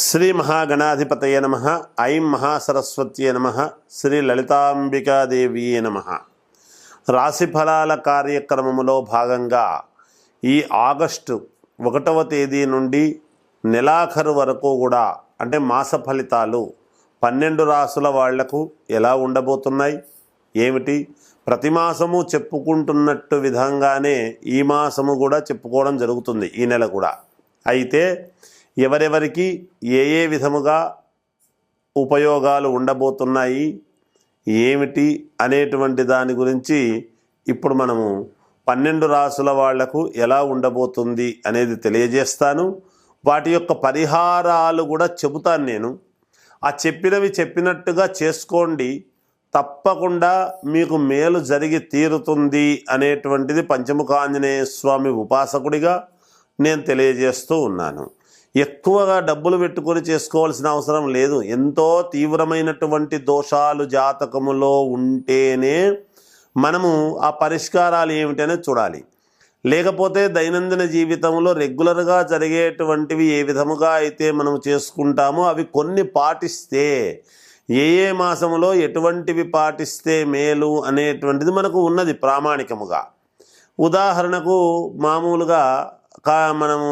శ్రీ మహాగణాధిపతయ నమ. ఐం మహాసరస్వత్యే నమ. శ్రీ లలితాంబికాదేవియే నమ. రాశి ఫలాల కార్యక్రమములో భాగంగా ఈ ఆగస్టు 1వ తేదీ నుండి నెలాఖరు వరకు కూడా అంటే మాస ఫలితాలు 12 రాసుల వాళ్లకు ఎలా ఉండబోతున్నాయి ఏమిటి, ప్రతి మాసము చెప్పుకుంటున్నట్టు విధంగానే ఈ మాసము కూడా చెప్పుకోవడం జరుగుతుంది, ఈ నెల కూడా. అయితే ఎవరెవరికి ఏ విధముగా ఉపయోగాలు ఉండబోతున్నాయి ఏమిటి అనేటువంటి దాని గురించి ఇప్పుడు మనము 12 రాసుల వాళ్లకు ఎలా ఉండబోతుంది అనేది తెలియజేస్తాను. వాటి యొక్క పరిహారాలు కూడా చెబుతాను నేను. ఆ చెప్పినవి చెప్పినట్టుగా చేసుకోండి, తప్పకుండా మీకు మేలు జరిగి తీరుతుంది అనేటువంటిది పంచముఖ ఆంజనేయ స్వామి ఉపాసకుడిగా నేను తెలియజేస్తూ ఉన్నాను. ఎక్కువగా డబ్బులు పెట్టుకొని చేసుకోవాల్సిన అవసరం లేదు. ఎంతో తీవ్రమైనటువంటి దోషాలు జాతకములో ఉంటేనే మనము ఆ పరిష్కారాలు ఏమిటనే చూడాలి. లేకపోతే దైనందిన జీవితంలో రెగ్యులర్గా జరిగేటువంటివి ఏ విధముగా అయితే మనం చేసుకుంటామో అవి కొన్ని పాటిస్తే, ఏ మాసములో ఎటువంటివి పాటిస్తే మేలు అనేటువంటిది మనకు ఉన్నది ప్రామాణికముగా. ఉదాహరణకు మామూలుగా మనము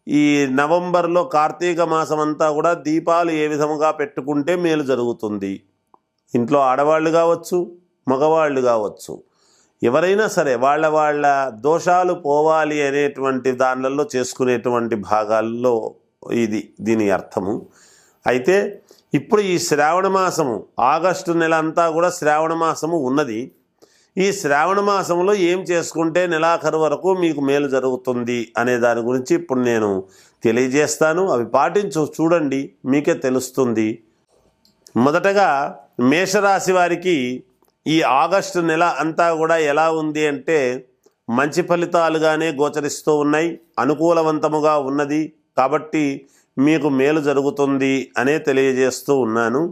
ఈ నవంబర్లో కార్తీక మాసం అంతా కూడా దీపాలు ఏ విధముగా పెట్టుకుంటే మేలు జరుగుతుంది. ఇంట్లో ఆడవాళ్ళు కావచ్చు, మగవాళ్ళు కావచ్చు, ఎవరైనా సరే వాళ్ళ దోషాలు పోవాలి అనేటువంటి దానిలలో చేసుకునేటువంటి భాగాల్లో దీని అర్థము. అయితే ఇప్పుడు ఈ శ్రావణ మాసము ఆగస్టు నెల అంతా కూడా శ్రావణ మాసము ఉన్నది. ఈ శ్రావణ మాసంలో ఏం చేసుకుంటే నెలాఖరు వరకు మీకు మేలు జరుగుతుంది అనే దాని గురించి ఇప్పుడు నేను తెలియజేస్తాను. అవి చూడండి, మీకే తెలుస్తుంది. మొదటగా మేషరాశి వారికి ఈ ఆగస్టు నెల అంతా కూడా ఎలా ఉంది అంటే మంచి ఫలితాలుగానే గోచరిస్తూ ఉన్నాయి, అనుకూలవంతముగా ఉన్నది. కాబట్టి మీకు మేలు జరుగుతుంది అనే తెలియజేస్తూ ఉన్నాను.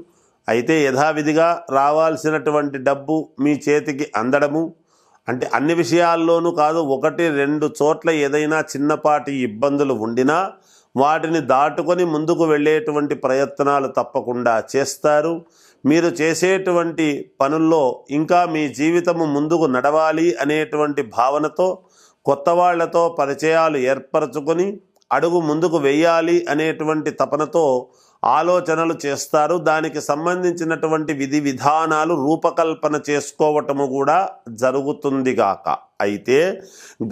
అయితే యథావిధిగా రావాల్సినటువంటి డబ్బు మీ చేతికి అందడము, అంటే అన్ని విషయాల్లోనూ కాదు, 1-2 చోట్ల ఏదైనా చిన్నపాటి ఇబ్బందులు ఉండినా వాటిని దాటుకొని ముందుకు వెళ్ళేటువంటి ప్రయత్నాలు తప్పకుండా చేస్తారు. మీరు చేసేటువంటి పనుల్లో ఇంకా మీ జీవితము ముందుకు నడవాలి అనేటువంటి భావనతో కొత్త వాళ్లతో పరిచయాలు ఏర్పరచుకొని అడుగు ముందుకు వేయాలి అనేటువంటి తపనతో ఆలోచనలు చేస్తారు. దానికి సంబంధించినటువంటి విధి విధానాలు రూపకల్పన చేసుకోవటము కూడా జరుగుతుంది గాక. అయితే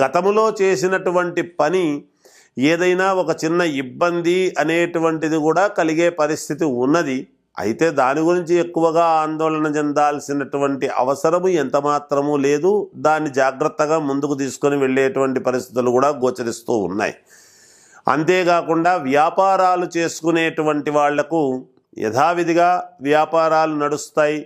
గతములో చేసినటువంటి పని ఏదైనా ఒక చిన్న ఇబ్బంది అనేటువంటిది కూడా కలిగే పరిస్థితి ఉన్నది. అయితే దాని గురించి ఎక్కువగా ఆందోళన చెందాల్సినటువంటి అవసరము ఎంతమాత్రమూ లేదు. దాన్ని జాగ్రత్తగా ముందుకు తీసుకొని వెళ్ళేటువంటి పరిస్థితులు కూడా గోచరిస్తూ ఉన్నాయి. అంతేకాకుండా వ్యాపారాలు చేసుకునేటువంటి వాళ్లకు యథావిధిగా వ్యాపారాలు నడుస్తాయి,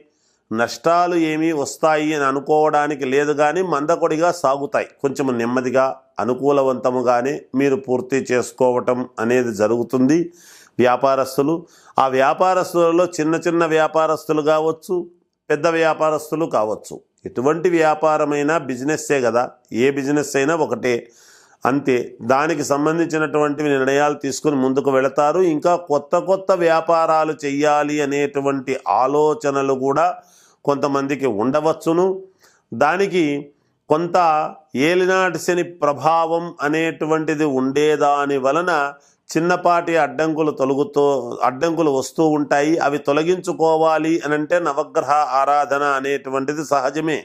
నష్టాలు ఏమీ వస్తాయి అని అనుకోవడానికి లేదు, కానీ మందకొడిగా సాగుతాయి. కొంచెం నెమ్మదిగా అనుకూలవంతముగానే మీరు పూర్తి చేసుకోవటం అనేది జరుగుతుంది. వ్యాపారస్తులు, ఆ వ్యాపారస్తులలో చిన్న వ్యాపారస్తులు కావచ్చు, పెద్ద వ్యాపారస్తులు కావచ్చు, ఎటువంటి వ్యాపారమైనా బిజినెస్సే కదా, ఏ బిజినెస్ అయినా ఒకటే, అంతే. దానికి సంబంధించినటువంటి నిర్ణయాలు తీసుకుని ముందుకు వెళతారు. ఇంకా కొత్త వ్యాపారాలు చెయ్యాలి అనేటువంటి ఆలోచనలు కూడా కొంతమందికి ఉండవచ్చును. దానికి కొంత ఏలినాటి శని ప్రభావం అనేటువంటిది ఉండేదాని వలన చిన్నపాటి అడ్డంకులు వస్తూ ఉంటాయి. అవి తొలగించుకోవాలి అనంటే నవగ్రహ ఆరాధన అనేటువంటిది సహజమే,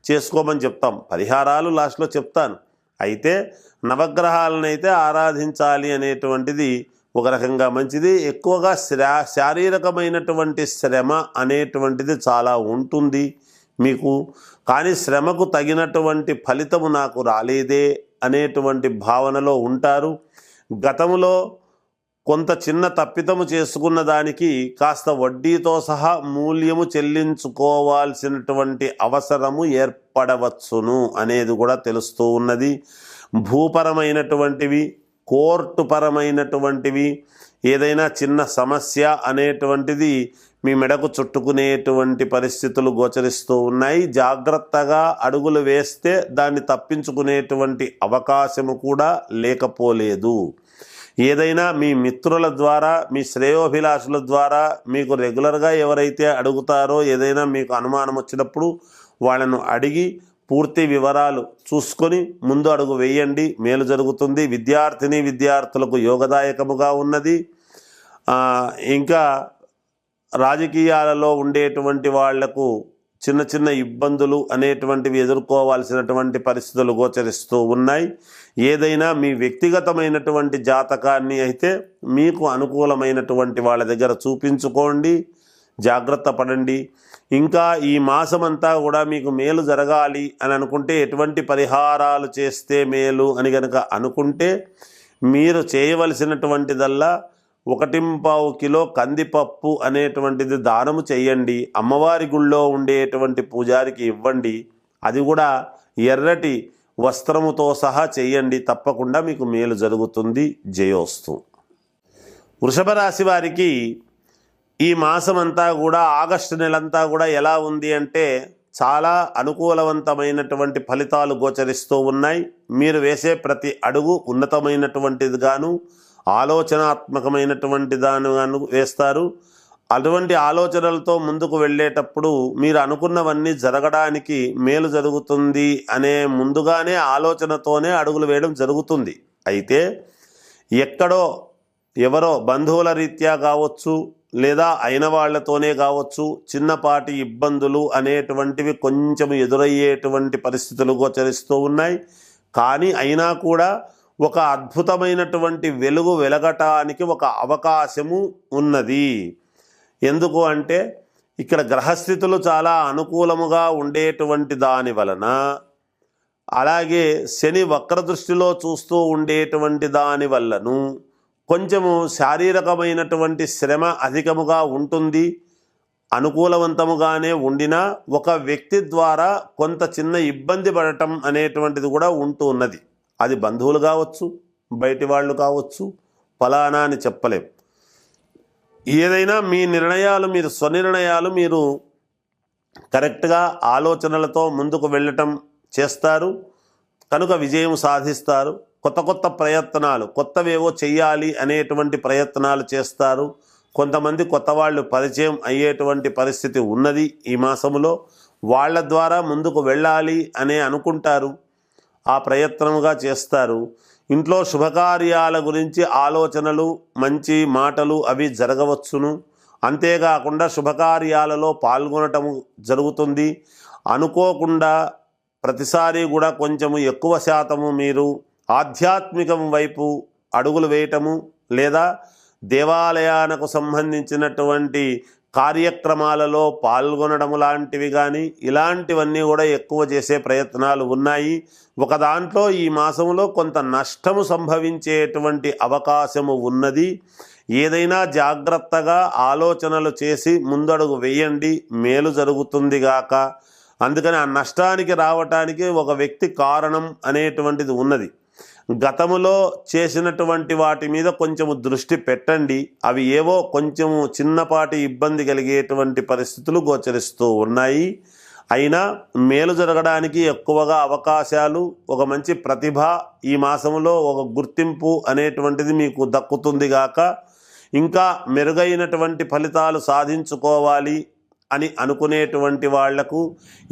చేసుకోమని చెప్తాం. పరిహారాలు లాస్ట్లో చెప్తాను. అయితే నవగ్రహాలనైతే ఆరాధించాలి అనేటువంటిది ఒక రకంగా మంచిది. ఎక్కువగా శారీరకమైనటువంటి శ్రమ అనేటువంటిది చాలా ఉంటుంది మీకు, కానీ శ్రమకు తగినటువంటి ఫలితము నాకు రాలేదే అనేటువంటి భావనలో ఉంటారు. గతములో కొంత చిన్న తప్పిదము చేసుకున్న దానికి కాస్త వడ్డీతో సహా మూల్యము చెల్లించుకోవాల్సినటువంటి అవసరము ఏర్పడవచ్చును అనేది కూడా తెలుస్తూ ఉన్నది. భూపరమైనటువంటివి, కోర్టు పరమైనటువంటివి, ఏదైనా చిన్న సమస్య అనేటువంటిది మీ మెడకు చుట్టుకునేటువంటి పరిస్థితులు గోచరిస్తూ ఉన్నాయి. జాగ్రత్తగా అడుగులు వేస్తే దాన్ని తప్పించుకునేటువంటి అవకాశము కూడా లేకపోలేదు. ఏదైనా మీ మిత్రుల ద్వారా, మీ శ్రేయోభిలాషుల ద్వారా మీకు రెగ్యులర్గా ఎవరైతే అడుగుతారో ఏదైనా మీకు అనుమానం వచ్చినప్పుడు వాళ్ళను అడిగి పూర్తి వివరాలు చూసుకొని ముందు అడుగు వేయండి, మేలు జరుగుతుంది. విద్యార్థులకు యోగదాయకముగా ఉన్నది. ఇంకా రాజకీయాలలో ఉండేటువంటి వాళ్లకు చిన్న చిన్న ఇబ్బందులు అనేటువంటివి ఎదుర్కోవాల్సినటువంటి పరిస్థితులు గోచరిస్తూ ఉన్నాయి. ఏదైనా మీ వ్యక్తిగతమైనటువంటి జాతకాన్ని అయితే మీకు అనుకూలమైనటువంటి వాళ్ళ దగ్గర చూపించుకోండి, జాగ్రత్త పడండి. ఇంకా ఈ మాసమంతా కూడా మీకు మేలు జరగాలి అని అనుకుంటే ఎటువంటి పరిహారాలు చేస్తే మేలు అని కనుక అనుకుంటే మీరు చేయవలసినటువంటిదల్లా 1.25 కిలో కందిపప్పు అనేటువంటిది దానము చేయండి. అమ్మవారి గుళ్ళో ఉండేటువంటి పూజారికి ఇవ్వండి. అది కూడా ఎర్రటి వస్త్రముతో సహా చేయండి. తప్పకుండా మీకు మేలు జరుగుతుంది. జయోస్తు. వృషభ రాశి వారికి ఈ మాసమంతా కూడా, ఆగస్టు నెలంతా కూడా ఎలా ఉంది అంటే చాలా అనుకూలవంతమైనటువంటి ఫలితాలు గోచరిస్తూ ఉన్నాయి. మీరు వేసే ప్రతి అడుగు ఉన్నతమైనటువంటిది గాను, ఆలోచనాత్మకమైనటువంటి దానిగాను వేస్తారు. అటువంటి ఆలోచనలతో ముందుకు వెళ్ళేటప్పుడు మీరు అనుకున్నవన్నీ జరగడానికి మేలు జరుగుతుంది అనే ముందుగానే ఆలోచనతోనే అడుగులు వేయడం జరుగుతుంది. అయితే ఎక్కడో ఎవరో బంధువుల రీత్యా కావచ్చు, లేదా అయిన వాళ్లతోనే కావచ్చు, చిన్నపాటి ఇబ్బందులు అనేటువంటివి కొంచెం ఎదురయ్యేటువంటి పరిస్థితులు గోచరిస్తూ ఉన్నాయి. కానీ అయినా కూడా ఒక అద్భుతమైనటువంటి వెలుగు వెలగటానికి ఒక అవకాశము ఉన్నది. ఎందుకు అంటే ఇక్కడ గ్రహస్థితులు చాలా అనుకూలముగా ఉండేటువంటి దాని వలన, అలాగే శని వక్రదృష్టిలో చూస్తూ ఉండేటువంటి దాని వల్లను కొంచెము శారీరకమైనటువంటి శ్రమ అధికముగా ఉంటుంది. అనుకూలవంతముగానే ఉండినా ఒక వ్యక్తి ద్వారా కొంత చిన్న ఇబ్బంది పడటం అనేటువంటిది కూడా ఉంటూ ఉన్నది. అది బంధువులు కావచ్చు, బయటి వాళ్ళు కావచ్చు, ఫలానా అని చెప్పలేం. ఏదైనా మీ నిర్ణయాలు, మీరు స్వనిర్ణయాలు మీరు కరెక్ట్గా ఆలోచనలతో ముందుకు వెళ్ళటం చేస్తారు కనుక విజయం సాధిస్తారు. కొత్త కొత్త ప్రయత్నాలు, కొత్తవేవో చెయ్యాలి అనేటువంటి ప్రయత్నాలు చేస్తారు. కొంతమంది కొత్త వాళ్ళు పరిచయం అయ్యేటువంటి పరిస్థితి ఉన్నది ఈ మాసములో. వాళ్ళ ద్వారా ముందుకు వెళ్ళాలి అనే అనుకుంటారు, ఆ ప్రయత్నముగా చేస్తారు. ఇంట్లో శుభకార్యాల గురించి ఆలోచనలు, మంచి మాటలు అవి జరగవచ్చును. అంతేకాకుండా శుభకార్యాలలో పాల్గొనటం జరుగుతుంది. అనుకోకుండా ప్రతిసారి కూడా కొంచెము ఎక్కువ శాతము మీరు ఆధ్యాత్మికం వైపు అడుగులు వేయటము, లేదా దేవాలయానికి సంబంధించినటువంటి కార్యక్రమాలలో పాల్గొనడం లాంటివి కానీ ఇలాంటివన్నీ కూడా ఎక్కువ చేసే ప్రయత్నాలు ఉన్నాయి. ఒక దాంట్లో ఈ మాసంలో కొంత నష్టము సంభవించేటువంటి అవకాశము ఉన్నది. ఏదైనా జాగ్రత్తగా ఆలోచనలు చేసి ముందడుగు వేయండి, మేలు జరుగుతుంది గాక. అందుకని ఆ నష్టానికి రావటానికి ఒక వ్యక్తి కారణం అనేటువంటిది ఉన్నది. గతములో చేసినటువంటి వాటి మీద కొంచెము దృష్టి పెట్టండి. అవి ఏవో కొంచెము చిన్నపాటి ఇబ్బంది కలిగేటువంటి పరిస్థితులు గోచరిస్తూ ఉన్నాయి. అయినా మేలు జరగడానికి ఎక్కువగా అవకాశాలు, ఒక మంచి ప్రతిభ ఈ మాసంలో ఒక గుర్తింపు అనేటువంటిది మీకు దక్కుతుంది గాక. ఇంకా మెరుగైనటువంటి ఫలితాలు సాధించుకోవాలి అని అనుకునేటువంటి వాళ్లకు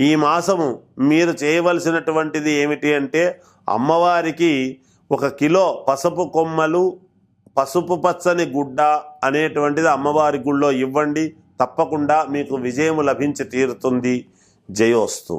ఈ మాసము మీరు చేయవలసినటువంటిది ఏమిటి అంటే, అమ్మవారికి 1 కిలో పసుపు కొమ్మలు, పసుపు పచ్చని గుడ్డ అనేటువంటిది అమ్మవారి గుళ్ళో ఇవ్వండి. తప్పకుండా మీకు విజయం లభించి తీరుతుంది. జయోస్తు.